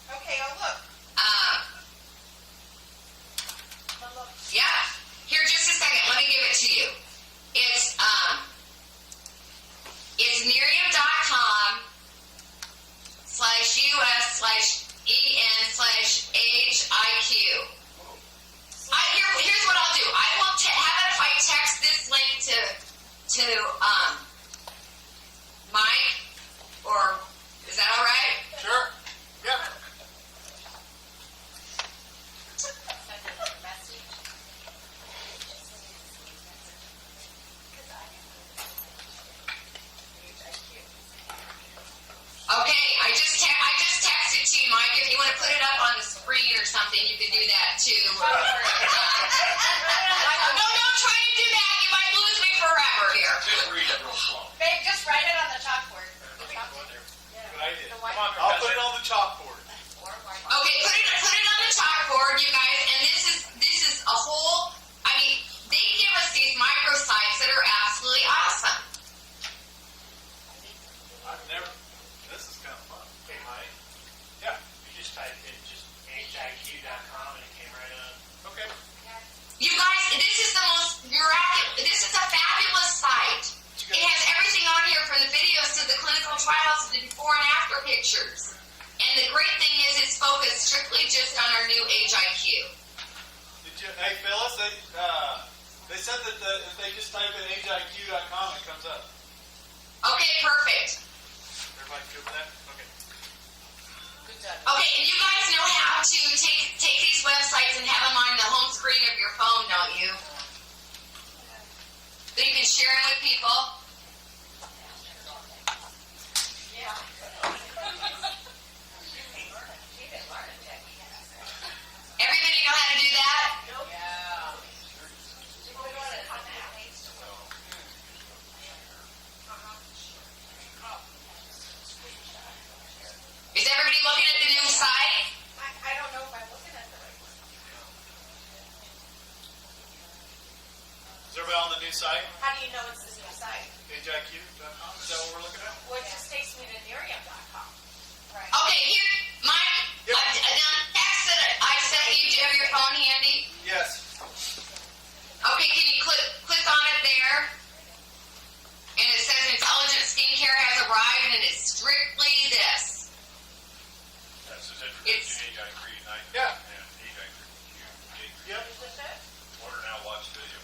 Speaker 3: Okay, I'll look. I'll look.
Speaker 2: Yeah. Here, just a second. Let me give it to you. It's Miriam.com/US/EN/HIQ. Here's what I'll do. I will have it if I text this link to Mike, or is that all right?
Speaker 1: Sure. Yep.
Speaker 2: Okay, I just texted to you, Mike. If you want to put it up on the screen or something, you can do that too. No, don't try to do that. You might lose me forever here.
Speaker 1: Just read it real slow.
Speaker 3: Babe, just write it on the chalkboard.
Speaker 1: Good idea.
Speaker 3: The
Speaker 1: Come
Speaker 3: white-
Speaker 1: on, I'll put it on the chalkboard.
Speaker 2: Okay, put it on the chalkboard, you guys. And this is a whole. I mean, they give us these microsites that are absolutely awesome.
Speaker 1: I've never. This is kind of fun.
Speaker 4: Okay, Mike.
Speaker 1: Yeah.
Speaker 4: You just typed in just hiq.com and it came right up.
Speaker 1: Okay.
Speaker 2: You guys, this is the most miraculous. This is a fabulous site. It has everything on here from the videos to the clinical trials to the before and after pictures. And the great thing is it's focused strictly just on our new HIQ.
Speaker 1: Hey, Phyllis, they said that if they just type in hiq.com, it comes up.
Speaker 2: Okay, perfect.
Speaker 1: Everybody good with that? Okay.
Speaker 3: Good job.
Speaker 2: Okay, and you guys know how to take these websites and have them on the home screen of your phone, don't you? So you can share them with people.
Speaker 3: Yeah.
Speaker 2: Everybody know how to do that?
Speaker 3: Yeah.
Speaker 2: Is everybody looking at the new site?
Speaker 3: I don't know if I'm looking at the right one.
Speaker 1: Is everybody on the new site?
Speaker 3: How do you know it's the new site?
Speaker 1: hiq.com? Is that what we're looking at?
Speaker 3: Well, it just takes me to Miriam.com. Right.
Speaker 2: Okay, here, Mike,
Speaker 1: Yep.
Speaker 2: text that I sent you. Do you have your phone handy?
Speaker 1: Yes.
Speaker 2: Okay, can you click on it there? And it says Intelligent Skincare has arrived, and it's strictly this.
Speaker 4: That's just it.
Speaker 2: It's-
Speaker 1: Yeah.
Speaker 4: Yep.
Speaker 3: Is this it?
Speaker 4: Order now, watch video.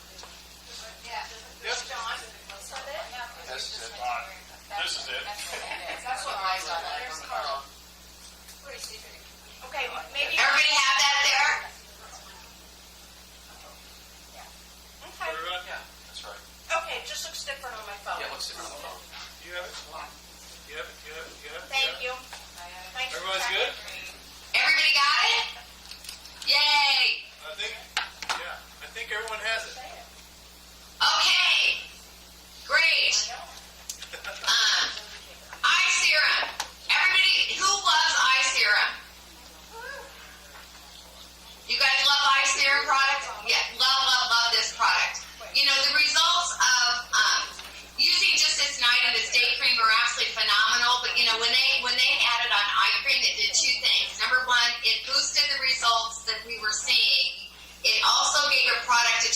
Speaker 3: Yeah.
Speaker 1: Yep.
Speaker 3: John, what's that it?
Speaker 4: This is it. This is it.
Speaker 3: That's what mine's on. There's Carl. Okay, maybe.
Speaker 2: Everybody have that there?
Speaker 3: Okay.
Speaker 1: Everybody?
Speaker 4: That's right.
Speaker 3: Okay, it just looks different on my phone.
Speaker 4: Yeah, let's sit on the phone.
Speaker 1: You have it? You have it? You have it? You have it?
Speaker 3: Thank you. Thanks for
Speaker 1: Everybody's
Speaker 3: checking.
Speaker 1: good?
Speaker 2: Everybody got it? Yay!
Speaker 1: I think everyone has it.
Speaker 2: Okay. Great. Eye serum. Everybody, who loves eye serum? You guys love eye serum product? Yeah, love this product. You know, the results of using just this night and this day cream are absolutely phenomenal. But you know, when they added on eye cream, it did two things. Number one, it boosted the results that we were seeing. It also gave a product a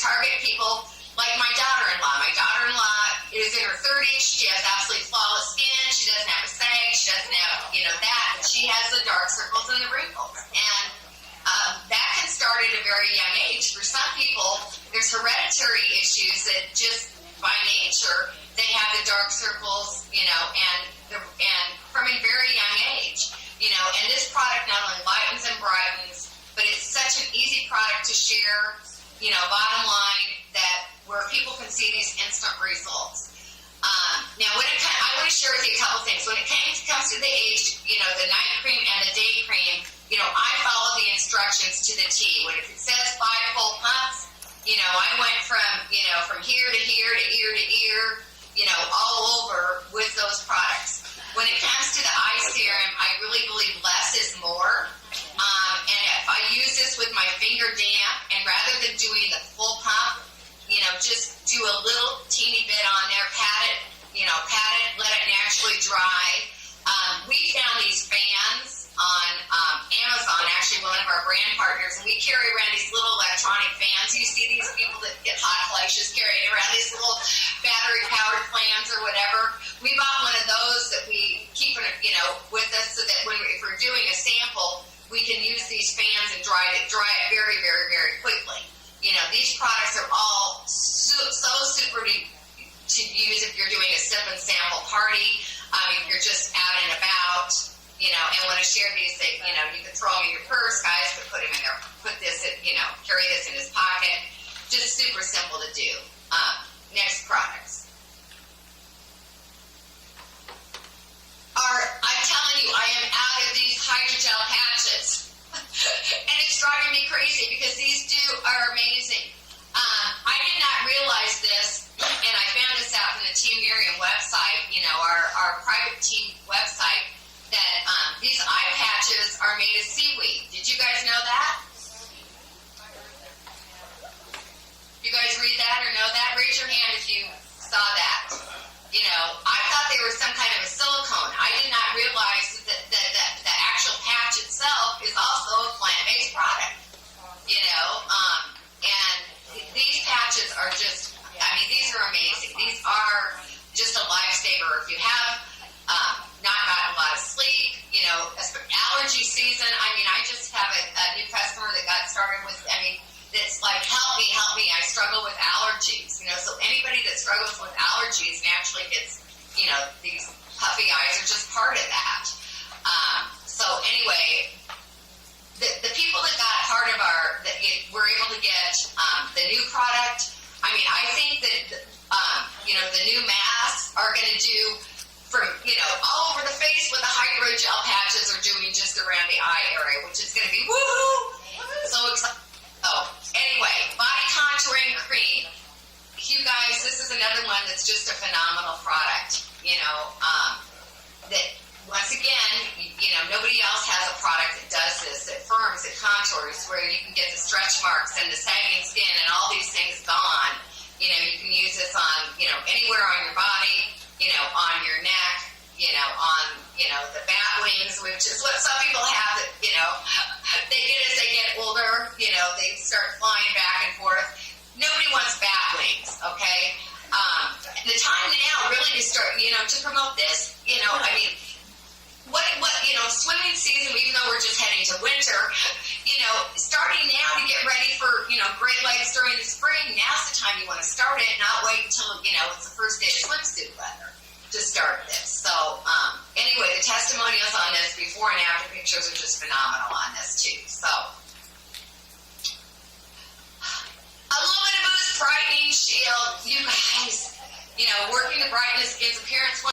Speaker 2: pretty. She has absolutely flawless skin. She doesn't have a sag. She doesn't have, that. But she has the dark circles and the wrinkles. And that can start at a very young age. For some people, there's hereditary issues that just by nature, they have the dark circles, and from a very young age, and this product not only lightens and brightens, but it's such an easy product to share, bottom line, that where people can see these instant results. Now, I want to share with you a couple things. When it comes to the age, the night cream and the day cream, I follow the instructions to the T. When it says 5 full pumps, I went from here to here to ear to ear, all over with those products. When it comes to the eye serum, I really believe less is more. And if I use this with my finger damp, and rather than doing the full pump, just do a little teeny bit on there, pat it, let it naturally dry. We found these fans on Amazon, actually one of our brand partners, and we carry around these little electronic fans. You see these people that get hot flashes carrying around these little battery-powered fans or whatever. We bought one of those that we keep, with us so that if we're doing a sample, we can use these fans and dry it very, very, very quickly. These products are all so super to use if you're doing a sip and sample party, if you're just out and about, and want to share these, you can throw them in your purse, guys, but put them in there, carry this in his pocket. Just super simple to do. Next products. I'm telling you, I am out of these hydrogel patches. And it's driving me crazy because these are amazing. I did not realize this, and I found this out from the Team Miriam website, our private team website, that these eye patches are made of seaweed. Did you guys know that? You guys read that or know that? Raise your hand if you saw that. I thought they were some kind of a silicone. I did not realize that the actual patch itself is also a plant-based product. And these patches are just, these are amazing. These are just a lifesaver. If you have not gotten a lot of sleep, allergy season, I just have a new customer that got started with, it's like, help me, I struggle with allergies, so anybody that struggles with allergies naturally gets, these puffy eyes are just part of that. So anyway, the people that got part of were able to get the new product. I think that, the new masks are going to do from, all over the face what the hydrogel patches are doing just around the eye area, which is going to be woohoo! So exciting. Oh, anyway, body contouring cream. You guys, this is another one that's just a phenomenal product. That once again, nobody else has a product that does this. It firms, it contours, where you can get the stretch marks and the sagging skin and all these things gone. You can use this on, anywhere on your body, on your neck, on, the bat wings, which is what some people have that, they get as they get older, they start flying back and forth. Nobody wants bat wings, okay? The time now really to start, to promote this, swimming season, even though we're just heading to winter, starting now to get ready for, Great Lakes during the spring, now's the time you want to start it, not wait until, it's the first day of swimsuit weather to start this. So, anyway, the testimonials on this before and after pictures are just phenomenal on this too. So, Aluminum Boost Brightening Shield, you guys, working to brighten the skin's appearance.